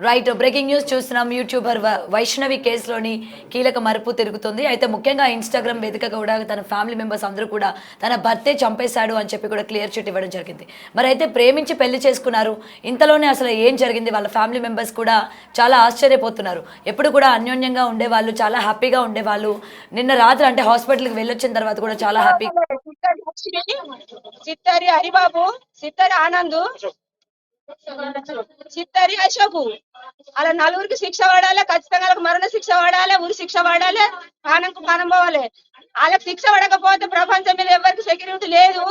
Right breaking news చూస్తున్నాం. YouTuber Vaishnavi కేసులోని కీలక మరుపు తిరుగుతుంది. అయితే ముఖ్యంగా ఇన్స్టాగ్రామ్ వేదికగా కూడా తన ఫ్యామిలీ మెంబర్స్ అందరూ కూడా తన భర్తే చంపేశాడు అని చెప్పి కూడా క్లియర్ చిట్ ఇవ్వడం జరిగింది. మరి అయితే ప్రేమించి పెళ్లి చేసుకున్నారు, ఇంతలోనే అసలు ఏం జరిగింది, వాళ్ళ ఫ్యామిలీ మెంబర్స్ కూడా చాలా ఆశ్చర్యపోతున్నారు. ఎప్పుడు కూడా అన్యోన్యంగా ఉండేవాళ్ళు, చాలా హ్యాపీగా ఉండేవాళ్ళు. నిన్న రాత్రి అంటే హాస్పిటల్కి వెళ్ళొచ్చిన తర్వాత కూడా చాలా హ్యాపీ. చిత్తరి హరిబాబు, చిత్తరి ఆనంద్, చిత్తరి అశోక్, అలా నలుగురికి శిక్ష పడాలి, ఖచ్చితంగా మరణ శిక్ష పడాలి, ఉరి శిక్ష పడాలి, ప్రాణంకు ప్రాణం పోవాలి. వాళ్ళకి శిక్ష పడకపోతే ప్రపంచం మీద ఎవరికి సెక్యూరిటీ లేదు.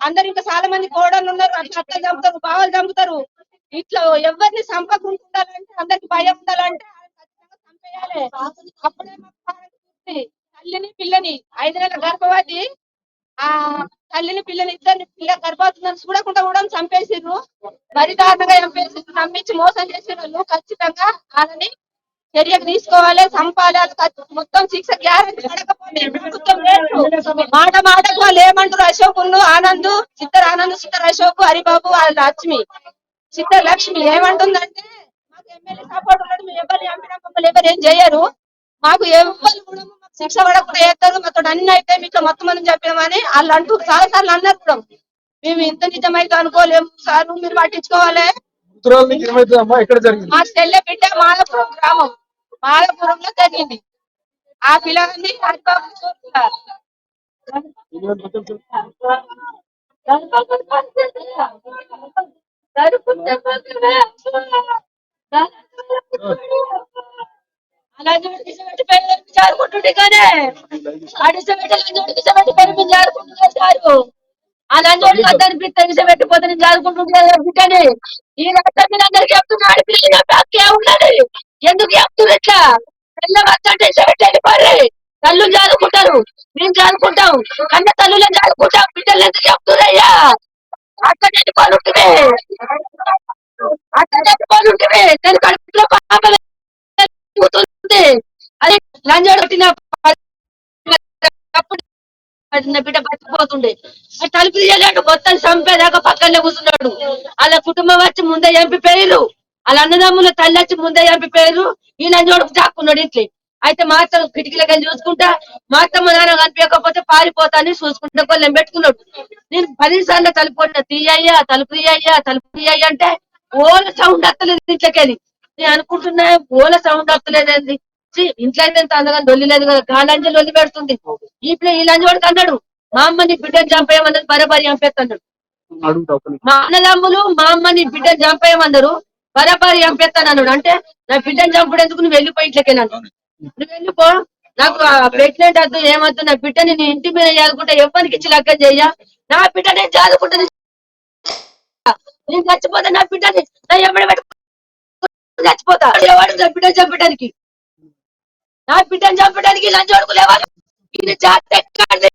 అందరు ఇంకా చాలా మంది కోడళ్ళు ఉన్నారు, అట్లా చంపుతారు, బావలు చంపుతారు. ఇట్లా ఎవరిని చంపకుండాలంటే, అందరికి భయం ఉండాలంటే ఖచ్చితంగా చంపేయాలి. అప్పుడే తల్లిని పిల్లని 5 నెలల గర్భవతి, ఆ తల్లిని పిల్లని ఇద్దరిని గర్భవతులను చూడకుండా కూడా చంపేసిర్రు. మరి దారుణంగా చంపేసిర్రు, నమ్మించి మోసం చేసిన ఖచ్చితంగా వాళ్ళని చర్యకు తీసుకోవాలి, చంపాలి. మొత్తం శిక్ష గ్యారెంటీ పడకపోతే మాట మాటకు వాళ్ళు ఏమంటారు, అశోక్ ఆనంద్, చిత్తర్ ఆనంద్, చిత్తర్ అశోక్, హరిబాబు, వాళ్ళ లక్ష్మి, చిత్తర్ లక్ష్మి ఏమంటుందంటే, మాకు ఎమ్మెల్యే సపోర్ట్ ఉన్నాడు, మేము ఎవరు చంపినా మమ్మల్ని ఎవరు ఏం చేయరు, మాకు ఎవరు కూడా శిక్ష పడకుండా చేస్తారు, మాతో అన్ని అయితే మీకు మొత్తం మంది చెప్పామని వాళ్ళు అంటూ చాలా సార్లు అన్నారు కూడా. మేము ఇంత నిజమైతే అనుకోలేము సార్, మీరు పట్టించుకోవాలి. మా చెల్లె బిడ్డ మాలపురం గ్రామం, మాలపురంలో జరిగింది. ఆ పిల్లగాన్ని హరిబాబు అలా చూడిపెట్టి పెళ్లి జారుకుంటుండే కానీ అడిసబెట్టి పెళ్లి జారుకుంటున్నారు. ఆ లంచోడికి అద్దరిని విడిచిపెట్టిపోతే నేను జారుకుంటుండే బిడ్డని. ఈ రాష్ట్రం మీద అందరికి చెప్తున్నాడు, హక్కే ఉన్నది. ఎందుకు చెప్తున్నారు ఇట్లా? పెళ్ళ వస్తుంటే వెళ్ళిపోయి తల్లు జారుకుంటారు, మేము జారుకుంటాం, కన్న తల్లులే జారుకుంటాం, బిడ్డలు ఎందుకు చెప్తున్నాయ్యా? అట్లా చనిపోయి ఉంటుంది, అట్లా చనిపోయి ఉంటుంది. నేను కడుపులో పాప అది లంజోడు కొట్టిన బిడ్డ బతికిపోతుండే. తలుపు తీయలేడు, మొత్తం చంపేదాకా పక్కనే కూర్చున్నాడు. వాళ్ళ కుటుంబం వచ్చి ముందే చంపిపోయారు, వాళ్ళ అన్నదమ్ముల తల్లి వచ్చి ముందే చంపిపోయారు. ఈ లంజోడుకు చాక్కున్నాడు ఇంట్లో. అయితే మా అత్త కిటికీలకి చూసుకుంటా, మా అత్తమ్మ నాన్న కనిపించకపోతే పారిపోతాని చూసుకుంటా కొల్లం పెట్టుకున్నాడు. నేను 10 సార్లు తలుపు కొట్టిన, తీయ్యా తలుపు తీయ్యా తలుపు తీయ్యా అంటే ఓల సౌండ్ వస్తలేదు ఇంట్లోకెళ్ళి. నేను అనుకుంటున్నా ఓల సౌండ్ వస్తలేదండి, ఇంట్లో అయితే ఎంత అందగా లొల్లి లేదు కదా, గాలంజ లొల్లి పెడుతుంది. ఇప్పుడు ఈ లంజోడికి అన్నాడు, మా అమ్మని బిడ్డను చంపేయమన్నది, బరాబరి చంపేస్తాడు. మా అన్నదమ్ములు మా అమ్మని బిడ్డను చంపేయమన్నారు, బరాబరి చంపేస్తాను అన్నాడు. అంటే నా బిడ్డను చంపడేందుకు నువ్వు వెళ్ళిపోయి ఇంట్లోకి వెళ్ళాను, నువ్వు వెళ్ళిపో, నాకు ప్రెగ్నెంట్ వద్దు ఏమద్దు, నా బిడ్డని నీ ఇంటి మీద చదువుకుంటా, ఎవరికి ఇచ్చి లెక్క చెయ్య, నా బిడ్డ నేను చదువుకుంటుంది, నేను చచ్చిపోతా, నా బిడ్డని నా ఎమ్మడి పెట్టుకుని చచ్చిపోతా. ఎవడు నా బిడ్డను చంపడానికి, నా బిడ్డను చంపడానికి లంచోడుకు లేవాలి. ఇది జాతి ఎక్కడి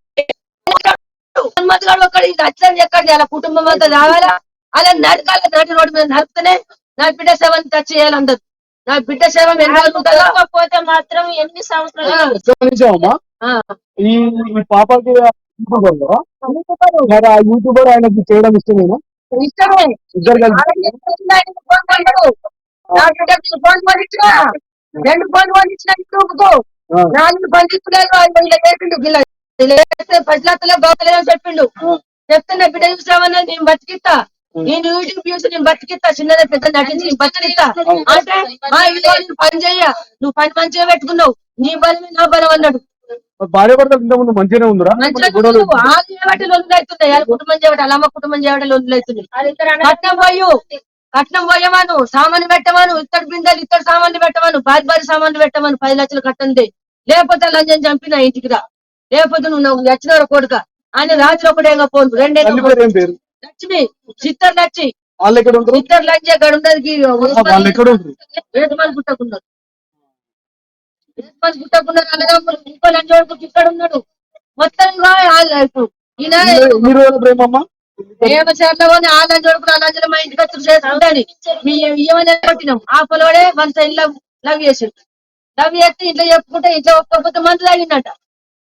ఎక్కడి అలా కుటుంబం అంతా రావాలా, అలా నరకాల నటి రోడ్డు మీద నరికితేనే నా బిడ్డ సేవని టచ్ చేయాలి అందరు. నా బిడ్డ సేవ పోతే మాత్రం ఎన్ని సంవత్సరాలు ఈ పాపకి యూట్యూబర్ ఆయనకి చేయడం ఇష్టమేనా? ఇష్టమే. ఇద్దరు కలిసి నా బిడ్డకి ఫోన్ కొనిచ్చిన, 2 ఫోన్ కొనిచ్చిన, యూట్యూబ్కు 4 పండితులు పసిలత్తలే గోతలేదని చెప్పిండు. చెప్తే నా బిడ్డ చూసామన్నా నేను బతికిస్తా, నేను యూట్యూబ్ చూసి నేను బతికిస్తా, చిన్నదే పెద్ద నటించి నేను బతికిస్తా అంటే, మా ఇంట్లో పని చెయ్య, నువ్వు పని మంచిగా పెట్టుకున్నావు, నీ బలమే నా బలం అన్నాడు. భార్య భర్తలు ఇంత ముందు మంచిగానే ఉందిరా, చేయబట్టి లొల్లులు అవుతున్నాయి, వాళ్ళ కుటుంబం చేయబట్టి, అలా అమ్మ కుటుంబం చేయబట్టి లొల్లులు అవుతున్నాయి. కట్నం పోయమాను, సామాన్లు పెట్టమాను, ఇత్తడి బిందెలు ఇత్తడి సామాన్లు పెట్టమాను, భారీ సామాన్లు పెట్టమాను, 10 లక్షలు కట్టండి, లేకపోతే లంజం చంపి నా ఇంటికి రా, లేకపోతే నువ్వు నచ్చిన కొడుక ఆయన రాత్రి ఒకటే పోను. 2 లక్ష్మి, చిత్తర్ లచ్చి, చిత్తర్ లచ్చి అక్కడ ఉండదు, పుట్టకున్నారు అన్నదమ్ములు. ఇంకో లంచోడుకు ఇక్కడ ఉన్నాడు. మొత్తం ప్రేమశాలని ఆ లంచోడుకు ఆ లంచలు మా ఇంటికి వచ్చి చేసుకుంటాని ఏమని కొట్టినాం. ఆ పొలవాడే మన సైడ్ లవ్ చేసి ఇంట్లో చెప్పుకుంటే, ఇంట్లో ఒప్పుకోకపోతే మందు తాగిందట.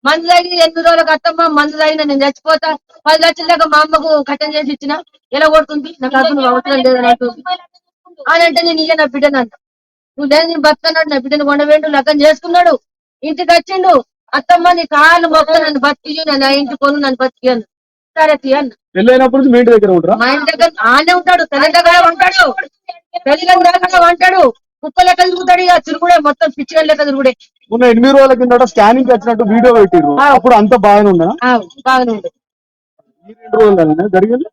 మందు తాగి 8 రోజులకు అత్తమ్మ మందు తాగిన నేను చచ్చిపోతా, 10 లక్షల దాకా మా అమ్మకు కట్టం చేసి ఇచ్చిన, ఎలా కొడుతుంది, నాకు అసలు అవసరం లేదని అంటుంది. అని అంటే నేను ఇయ్య నా బిడ్డనంట. నువ్వు లేదు నేను బతుకున్నాడు, నా బిడ్డను కొండవేండు లగ్గం చేసుకున్నాడు, ఇంటికి వచ్చిండు. అత్తమ్మ నీ కాళ్ళు మొక్క నన్ను బతికి నా ఇంటి కొను నన్ను బతికి సరే తీయన్న. పెళ్ళైనప్పటి నుంచి మీ ఇంటి దగ్గర ఉంటారా? మా ఇంటి దగ్గర ఆనే ఉంటాడు, తల్లి దగ్గర ఉంటాడు, పెళ్ళిన దగ్గర ఉంటాడు, కుక్క లెక్క తిరుగుతాడు, ఇక తిరుగుడే మొత్తం పిచ్చిగా లెక్క తిరుగుడే. మొన్న 8 రోజుల కిందట స్కానింగ్ వచ్చినట్టు వీడియో పెట్టిర్రు, అప్పుడు అంతా బాగానే ఉందా? బాగానే ఉంది. ఈ 2 రోజులు జరిగింది.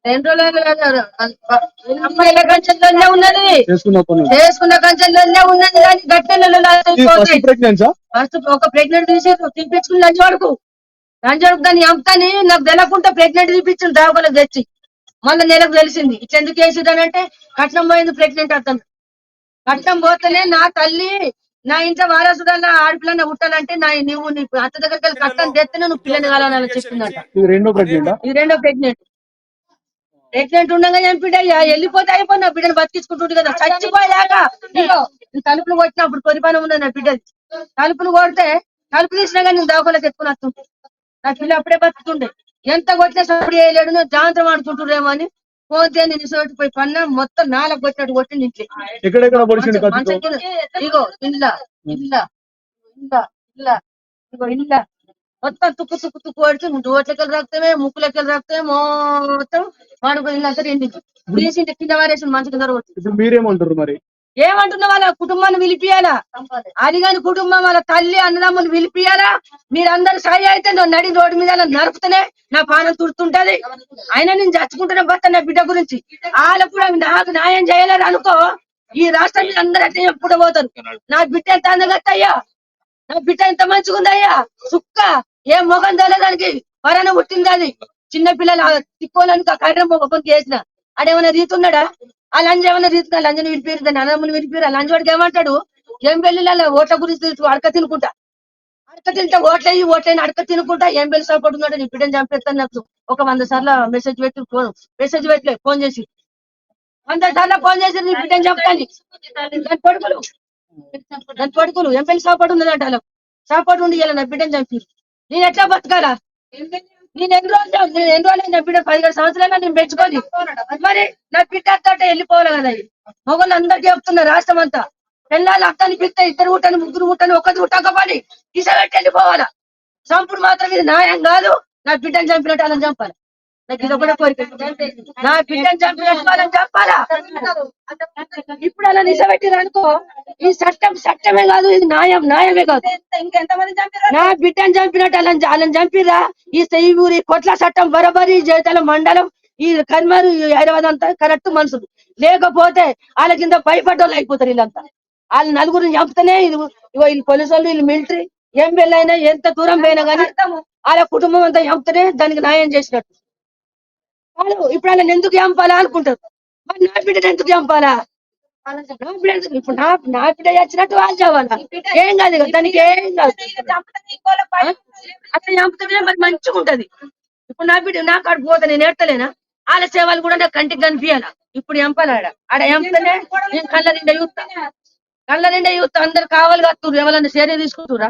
2 రోజులు అమ్మాయిల కంచెల్లోనే ఉన్నది, చేసుకున్న కంచెల్లోనే ఉన్నది, కానీ గట్టెలు ప్రెగ్నెన్సా? ఫస్ట్ ఒక ప్రెగ్నెంట్ తీసి తీపించుకుని లంచోడుకు దాన్ని చంపుతాని నాకు తెలకుండా ప్రెగ్నెంట్ తీపించింది దావకలకు తెచ్చి. మళ్ళీ నెలకు తెలిసింది ఇట్లా ఎందుకు వేసిదానంటే కట్నం పోయింది ప్రెగ్నెంట్ అతను. కట్నం పోతేనే నా తల్లి నా ఇంట్లో వారసుడన్నా ఆడపిల్లన్న పుట్టాలంటే నువ్వు నీ అత్త దగ్గరికి వెళ్ళి కట్నం తెస్తేనే నువ్వు పిల్లని కావాలని చెప్పిందట. ఇది రెండో ప్రెగ్నెంట్ ఉండగా చంపిడయ్యా, వెళ్ళిపోతే అయిపోయి నా బిడ్డను బతికించుకుంటుంది కదా. చచ్చిపోయాక ఇగో తలుపులు కొట్టినప్పుడు పరిపాలన ఉన్నది నా బిడ్డది. తలుపులు కొడితే తలుపు తీసినా కానీ నేను దవాఖానకి ఎత్తుకుని వస్తుంటే నా పిల్ల అప్పుడే బతుకుండే. ఎంత కొట్టినా సప్పుడు చేయలేడు, నువ్వు జాంతరం ఆడుకుంటున్నారేమో అని పోతే నేను ఇసోటిపోయి పన్నా మొత్తం 4 కొట్టినట్టు కొట్టింది ఇంట్లో. మంచం కింద ఇగో ఇల్లా ఇల్లా ఇల్లా ఇల్లా ఇగో ఇల్లా మొత్తం తుక్కు తుక్కు తుక్కు పడితే నోట్లకెళ్ళి రాకపోతే ముక్కులకెళ్ళి రాకపోతే మొత్తం వాడుకో ఇల్లంతా రెండింది తీసింటి కింద వారేసి మంచి కింద ఇప్పుడు మీరేమంటారు మరి? ఏమంటున్నా వాళ్ళ కుటుంబాన్ని పిలిపియాలా, అది కాని కుటుంబం వాళ్ళ తల్లి అన్నదమ్ములు పిలిపియాలా. మీరందరూ సాయి అయితే నడి రోడ్డు మీద నరుకుతూనే నా పానం తుడుతుంటది. అయినా నేను చచ్చుకుంటున్నా భర్త నా బిడ్డ గురించి. వాళ్ళకు కూడా నాకు న్యాయం చేయలేరు అనుకో, ఈ రాష్ట్రం మీద అందరూ అట్లా చెప్పుకుంటూ పోతారు. నా బిడ్డ ఎంత అందగత్తయ్యా, నా బిడ్డ ఎంత మంచిగుందయ్యా, సుక్క ఏం మొగం తెలియదానికి వరన పుట్టింది. అది చిన్న పిల్లలు తిక్కోలని కర్ర మొగకి వేసిన ఆడేమన్నా రీతున్నాడా? ఆ లంజ ఏమన్నా రీతున్నా లంజను విడిపోయారు, దాన్ని అన్నమ్మని విడిపోయారు. ఆ లంజోడికి ఏమంటాడు, ఏం పెళ్లిళ్ళ ఓట్ల గురించి అడక తినుకుంటా, అడక తింటే ఓట్లైన అడక తినుకుంటా ఏం పెళ్లి సరిపడుతున్నాడు, నీ బిడ్డని చంపేస్తాను నాకు ఒక 100 సార్లు మెసేజ్ పెట్టలే ఫోన్ చేసి 100 సార్లు ఫోన్ చేసి నీ బిడ్డని చంపుతాను. దాని కొడుకులు ఏం పెళ్లి సాపాటు ఉన్నదంట, వాళ్ళకు సాపాటు ఉండి ఇలా నా బిడ్డని చంపి నేను ఎట్లా బతకాలా? నేను ఎన్ని రోజులు నా బిడ్డ 17 సంవత్సరాలు నేను పెంచుకొని మరి నా బిడ్డ అంతా వెళ్ళిపోవాలి కదా. మొగలు అందరికీ చెప్తున్నారు రాష్ట్రం అంతా, పిల్లలు అత్తని పిత్త 2 ముట్టని 3 ముట్టని 1 ముట్టకపోని ఇసగట్టి వెళ్ళిపోవాలా. చంపుడు మాత్రం ఇది న్యాయం కాదు. నా బిడ్డను చంపినట్టు వాళ్ళని చంపాలి. నాకు ఇది ఒకటే కోరిక, నా బిడ్డను చంపినట్టు వాళ్ళని చంపాలా. ఇప్పుడు అలా నిజబెట్టిరు అనుకో, ఈ చట్టమే కాదు, ఇది న్యాయమే కాదు. నా బిడ్డను చంపినట్టు వాళ్ళని చంపిరా. ఈ ఊరి కొట్ల చట్టం బరోబరి జైతల మండలం ఈ కర్మరు హైదరాబాద్ అంతా కరెక్ట్ మనుషులు, లేకపోతే వాళ్ళ కింద భయపడ్డోళ్ళు అయిపోతారు. వీళ్ళంతా వాళ్ళు నలుగురిని చంపుతూనే వీళ్ళు పోలీసు వాళ్ళు, వీళ్ళు మిలిటరీ ఏం వెళ్ళైనా ఎంత దూరం పోయినా కానీ వాళ్ళ కుటుంబం అంతా చంపుతూనే దానికి న్యాయం చేసినట్టు. వాళ్ళు ఇప్పుడు వాళ్ళని ఎందుకు చంపాలా అనుకుంటారు, మరి నా బిడ్డను ఎందుకు చంపాలా? ఇప్పుడు నా బిడ్డ వచ్చినట్టు వాళ్ళు చావాలా? ఏం కాదు కదా, దానికి ఏం కాదు. అట్లా చంపుతుంటే మరి మంచిగా ఉంటది. ఇప్పుడు నా బిడ్డ నా కాడు పోతే నేను ఏడతలేనా? వాళ్ళ సేవలు కూడా నాకు కంటికి కనిపించాలా. ఇప్పుడు చంపాలా? ఆడ చంపుతూనే నేను కళ్ళ నిండా చూస్తా అందరు కావాలి కత్తురు. ఎవరన్నా చర్య తీసుకుంటురా,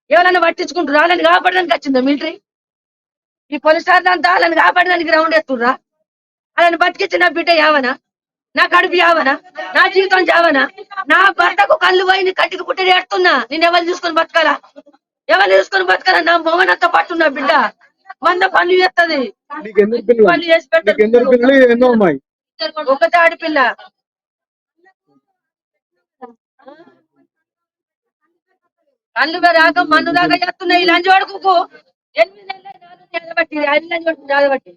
ఎవరన్నా పట్టించుకుంటురా? వాళ్ళని కాపాడడానికి వచ్చిందా మిలిటరీ? ఈ పోలీస్ అంతా వాళ్ళని కాపాడడానికి రౌండ్ ఎత్తుర్రా? వాళ్ళని బతికించి నా బిడ్డ యావనా, నా కడుపు యావనా, నా జీవితం చావనా? నా భర్తకు కళ్ళు పోయి కట్టికి పుట్టి ఏడుతున్నా, నేను ఎవరు చూసుకొని బతకాలా? నా మొగనంతా పట్టున్నా బిడ్డ 100 పనులు చేస్తుంది. పనులు చేసి పెట్టదు. ఒకటే ఆడపిల్ల. కళ్ళు రాక మన్ను దాకా చేస్తున్నాయి. ఈ లంచ్ వడుకు 8 నెలలు బట్టి 5 లంచ్ వడుకు జాదబట్టి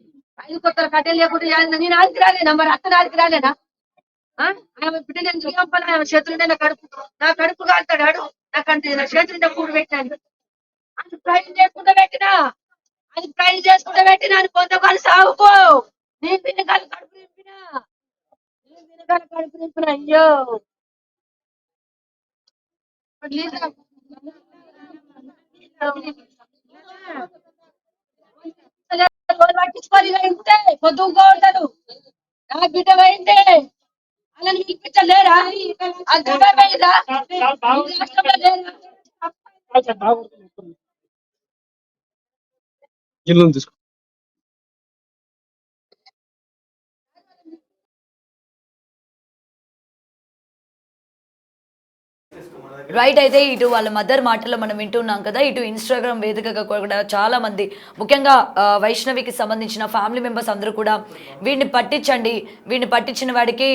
5 కొత్తల కట్టెలు లేకుండా నేను ఆదికి రాలేనా, మరి అత్తను ఆదికి రాలేనా? ఆమె బిడ్డ నేను చూపాలి, ఆమె చేతులుంటే నా కడుపు కాలుతాడు, నాకంటే నా చేతులుంటే కూడు పెట్టాను. అది ప్రైజ్ చేసుకుంటూ పెట్టినా అని కొంతకాలు సాగుకో. నేను తినకాలు కడుపు నింపినా అయ్యో పట్టించుకొని ఇంటే పొద్దుగా ఉంటాడు. నా బిడ్డ పోయింటే అలా పిలిపించలేరా? జిల్లు తీసుకో. రైట్. అయితే ఇటు వాళ్ళ మదర్ మాటల్లో మనం వింటున్నాం కదా, ఇటు ఇన్స్టాగ్రామ్ వేదికగా కూడా చాలా మంది ముఖ్యంగా వైష్ణవికి సంబంధించిన ఫ్యామిలీ మెంబర్స్ అందరూ కూడా వీడిని పట్టించండి, వీడిని పట్టించిన వాడికి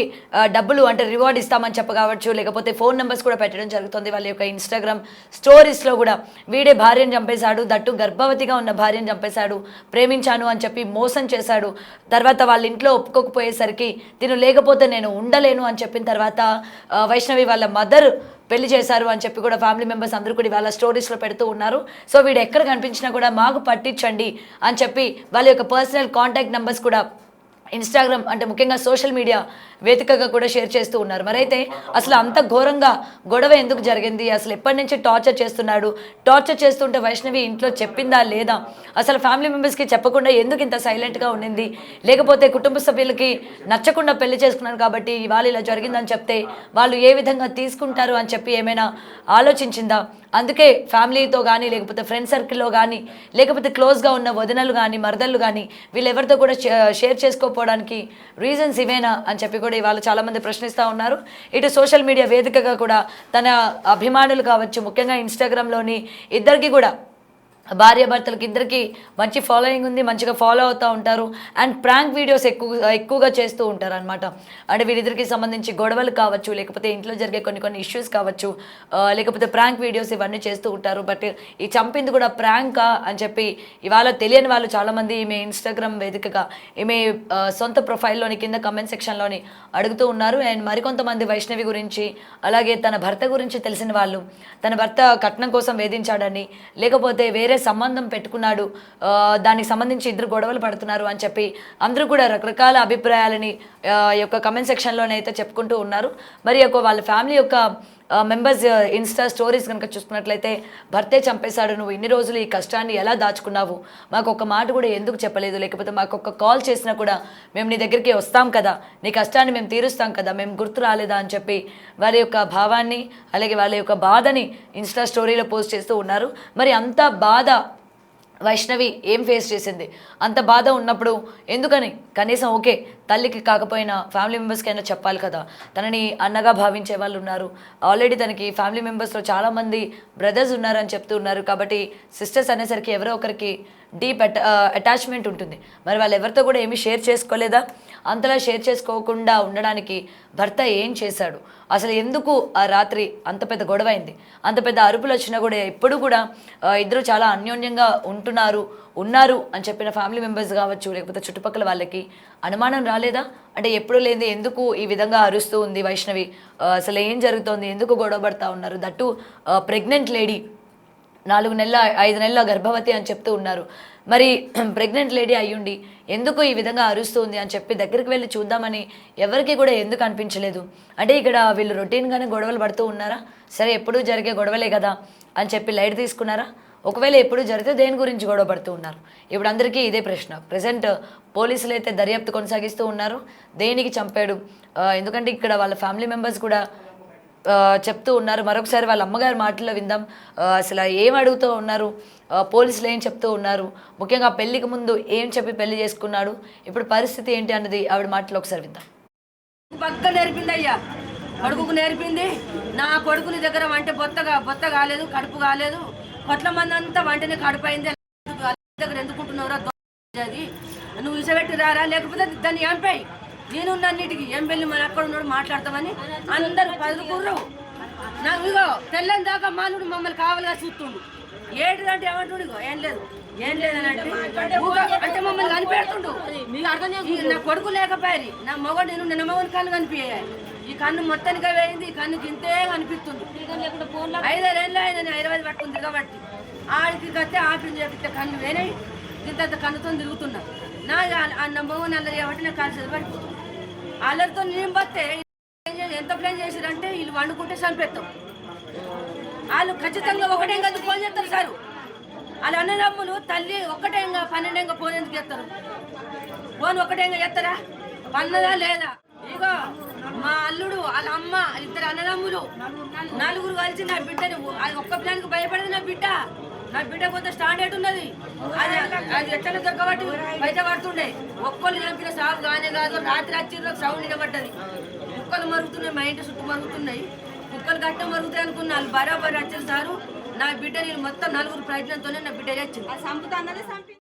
డబ్బులు అంటే రివార్డ్ ఇస్తామని చెప్పవచ్చు, లేకపోతే ఫోన్ నెంబర్స్ కూడా పెట్టడం జరుగుతుంది. వాళ్ళ యొక్క ఇన్స్టాగ్రామ్ స్టోరీస్లో కూడా వీడే భార్యను చంపేశాడు, దట్టు గర్భవతిగా ఉన్న భార్యను చంపేశాడు, ప్రేమించాను అని చెప్పి మోసం చేశాడు, తర్వాత వాళ్ళ ఇంట్లో ఒప్పుకోకపోయేసరికి తిను లేకపోతే నేను ఉండలేను అని చెప్పిన తర్వాత వైష్ణవి వాళ్ళ మదర్ పెళ్లి చేశారు అని చెప్పి కూడా ఫ్యామిలీ మెంబర్స్ అందరూ కూడా వాళ్ళ స్టోరీస్లో పెడుతూ ఉన్నారు. సో వీడు ఎక్కడ కనిపించినా కూడా మాకు పట్టించండి అని చెప్పి వాళ్ళ యొక్క పర్సనల్ కాంటాక్ట్ నెంబర్స్ కూడా ఇన్స్టాగ్రామ్ అంటే ముఖ్యంగా సోషల్ మీడియా వేదికగా కూడా షేర్ చేస్తూ ఉన్నారు. మరైతే అసలు అంత ఘోరంగా గొడవ ఎందుకు జరిగింది, అసలు ఎప్పటి నుంచి టార్చర్ చేస్తున్నాడు, టార్చర్ చేస్తుంటే వైష్ణవి ఇంట్లో చెప్పిందా లేదా, అసలు ఫ్యామిలీ మెంబర్స్కి చెప్పకుండా ఎందుకు ఇంత సైలెంట్గా ఉండింది, లేకపోతే కుటుంబ సభ్యులకి నచ్చకుండా పెళ్లి చేసుకున్నాను కాబట్టి ఇవాళ ఇలా జరిగిందని చెప్తే వాళ్ళు ఏ విధంగా తీసుకుంటారు అని చెప్పి ఏమైనా ఆలోచించిందా, అందుకే ఫ్యామిలీతో కానీ లేకపోతే ఫ్రెండ్ సర్కిల్లో కానీ లేకపోతే క్లోజ్గా ఉన్న వదినలు కానీ మరదళ్ళు కానీ వీళ్ళెవరితో కూడా షేర్ చేసుకోకపోవడానికి రీజన్స్ ఇవేనా అని చెప్పి కూడా ఇవాళ చాలామంది ప్రశ్నిస్తూ ఉన్నారు. ఇటు సోషల్ మీడియా వేదికగా కూడా తన అభిమానులు కావచ్చు, ముఖ్యంగా ఇన్స్టాగ్రామ్లోని ఇద్దరికి కూడా భార్యాభర్తలకి ఇద్దరికి మంచి ఫాలోయింగ్ ఉంది, మంచిగా ఫాలో అవుతూ ఉంటారు. అండ్ ప్రాంక్ వీడియోస్ ఎక్కువగా చేస్తూ ఉంటారు అనమాట. అంటే వీరిద్దరికి సంబంధించి గొడవలు కావచ్చు, లేకపోతే ఇంట్లో జరిగే కొన్ని ఇష్యూస్ కావచ్చు, లేకపోతే ప్రాంక్ వీడియోస్ ఇవన్నీ చేస్తూ ఉంటారు. బట్ ఈ చంపింది కూడా ప్రాంకా అని చెప్పి ఇవాళ తెలియని వాళ్ళు చాలామంది ఈమె ఇన్స్టాగ్రామ్ వేదికగా ఈమె సొంత ప్రొఫైల్లోని కింద కమెంట్ సెక్షన్లోని అడుగుతూ ఉన్నారు. అండ్ మరికొంతమంది వైష్ణవి గురించి అలాగే తన భర్త గురించి తెలిసిన వాళ్ళు తన భర్త కట్నం కోసం వేధించాడని, లేకపోతే వేరే సంబంధం పెట్టుకున్నాడు, దానికి సంబంధించి ఇద్దరు గొడవలు పడుతున్నారు అని చెప్పి అందరూ కూడా రకరకాల అభిప్రాయాలని యొక్క కమెంట్ సెక్షన్లోనే అయితే చెప్పుకుంటూ ఉన్నారు. మరి వాళ్ళ ఫ్యామిలీ యొక్క మెంబర్స్ ఇన్స్టా స్టోరీస్ కనుక చూసుకున్నట్లయితే భర్తే చంపేశాడు, నువ్వు ఇన్ని రోజులు ఈ కష్టాన్ని ఎలా దాచుకున్నావు, మాకు ఒక మాట కూడా ఎందుకు చెప్పలేదు, లేకపోతే మాకు ఒక కాల్ చేసినా కూడా మేము నీ దగ్గరికి వస్తాం కదా, నీ కష్టాన్ని మేము తీరుస్తాం కదా, మేము గుర్తు రాలేదా అని చెప్పి వారి యొక్క భావాన్ని అలాగే వాళ్ళ యొక్క బాధని ఇన్స్టా స్టోరీలో పోస్ట్ చేస్తూ ఉన్నారు. మరి అంత బాధ వైష్ణవి ఏం ఫేస్ చేసింది, అంత బాధ ఉన్నప్పుడు ఎందుకని కనీసం ఓకే తల్లికి కాకపోయినా ఫ్యామిలీ మెంబర్స్కి అయినా చెప్పాలి కదా, తనని అన్నగా భావించే వాళ్ళు ఉన్నారు, ఆల్రెడీ తనకి ఫ్యామిలీ మెంబర్స్లో చాలామంది బ్రదర్స్ ఉన్నారని చెప్తూ ఉన్నారు. కాబట్టి సిస్టర్స్ అనేసరికి ఎవరో ఒకరికి డీప్ అటాచ్మెంట్ ఉంటుంది. మరి వాళ్ళు ఎవరితో కూడా ఏమీ షేర్ చేసుకోలేదా, అంతలా షేర్ చేసుకోకుండా ఉండడానికి భర్త ఏం చేశాడు, అసలు ఎందుకు ఆ రాత్రి అంత పెద్ద గొడవ అయింది, అంత పెద్ద అరుపులు వచ్చినా కూడా ఎప్పుడు కూడా ఇద్దరు చాలా అన్యోన్యంగా ఉన్నారు అని చెప్పిన ఫ్యామిలీ మెంబర్స్ కావచ్చు, లేకపోతే చుట్టుపక్కల వాళ్ళకి అనుమానం రాలేదా, అంటే ఎప్పుడు లేని ఎందుకు ఈ విధంగా అరుస్తూ ఉంది వైష్ణవి, అసలు ఏం జరుగుతోంది, ఎందుకు గొడవ పడుతూ ఉన్నారు, దట్టు ప్రెగ్నెంట్ లేడీ 4 నెలల 5 నెలల గర్భవతి అని చెప్తూ ఉన్నారు. మరి ప్రెగ్నెంట్ లేడీ అయ్యుండి ఎందుకు ఈ విధంగా అరుస్తుంది అని చెప్పి దగ్గరికి వెళ్ళి చూద్దామని ఎవరికి కూడా ఎందుకు అనిపించలేదు. అంటే ఇక్కడ వీళ్ళు రొటీన్గానే గొడవలు పడుతూ ఉన్నారా, సరే ఎప్పుడూ జరిగే గొడవలే కదా అని చెప్పి లైట్ తీసుకున్నారా, ఒకవేళ ఎప్పుడు జరిగితే దేని గురించి గొడవ పడుతూ ఉన్నారు. ఇప్పుడు అందరికీ ఇదే ప్రశ్న. ప్రజెంట్ పోలీసులు అయితే దర్యాప్తు కొనసాగిస్తూ ఉన్నారు, దేనికి చంపాడు, ఎందుకంటే ఇక్కడ వాళ్ళ ఫ్యామిలీ మెంబర్స్ కూడా చెప్తూ ఉన్నారు. మరొకసారి వాళ్ళ అమ్మగారి మాటల్లో విందాం, అసలు ఏం అడుగుతూ ఉన్నారు, పోలీసులు ఏం చెప్తూ ఉన్నారు, ముఖ్యంగా పెళ్లికి ముందు ఏం చెప్పి పెళ్లి చేసుకున్నాడు, ఇప్పుడు పరిస్థితి ఏంటి అన్నది ఆవిడ మాటలో ఒకసారి విందాం. పక్క నేర్పింది అయ్యా, కొడుకుకు నేర్పింది. నా కొడుకుని దగ్గర వంట బొత్త కాలేదు, కడుపు కాలేదు, కొట్ల మంది అంతా వంటనే కడుపైంది, దగ్గర ఎందుకుంటున్నావురా అది, నువ్వు ఇసబెట్టి రారా, లేకపోతే దాన్ని ఏంపాయి, నేనున్నన్నిటికీ ఏం పెళ్ళి మన అక్కడ ఉన్నాడు మాట్లాడతామని అందరు పదుకుర్రు. నాకు ఇగో తెల్లని దాకా మానుడు మమ్మల్ని కావాలిగా చూస్తుండు, ఏటిదంటే ఏమంటుండు, ఏం లేదని అంటే మమ్మల్ని కనిపెడుతుండు. నా కొడుకు లేకపోయారు, నా మొగడు నిన్న మొగని కన్ను కనిపించాయి, ఈ కన్ను మొత్తానికి వేయింది, ఈ కన్నుకి ఇంతే కనిపిస్తుంది. 5 ఏళ్ళు అయిందని 20 పట్టుకుంది కాబట్టి ఆడికి కత్తే ఆపిల్ చేపిస్తే కన్ను వేనాయి, ఇంత కన్నుతో తిరుగుతున్నా. నా మొగని అల్లరి కాబట్టి నాకు కలిసి పడిపోతుంది. అల్లరితో నేను బస్తే ఎంత ప్లాన్ చేశారంటే వీళ్ళు వండుకుంటే చంపేస్తాం, వాళ్ళు ఖచ్చితంగా ఒకటే కదా ఫోన్ చేస్తారు సార్, వాళ్ళ అన్నదమ్ములు తల్లి ఒక్కటేంగా 12 ఫోన్ ఎందుకు చేస్తారు, ఫోన్ ఒకటేంగా చేస్తారా, పన్నదా లేదా. ఇగో మా అల్లుడు వాళ్ళ అమ్మ 2 అన్నదమ్ములు 4 కలిసి నా బిడ్డని అది ఒక్క ప్లాన్కి భయపడదు. నా బిడ్డ కొంత స్టాండర్డ్ ఉన్నది, అది ఎట్లా దొరకబట్టి బయట పడుతుండే. ఒక్కళ్ళు చంపిన సాగు కానే కాదు, రాత్రి వచ్చిర్రు సౌండ్ నిలబడ్డది, కుక్కలు మరుగుతున్నాయి, మా ఇంటి చుట్టూ మరుగుతున్నాయి, కుక్కలు గట్టం మరుగుతాయి అనుకున్న వాళ్ళు బరాబర్ వచ్చారు సారు నా బిడ్డ నేను మొత్తం నలుగురు ప్రయత్నంతోనే నా బిడ్డ వచ్చింది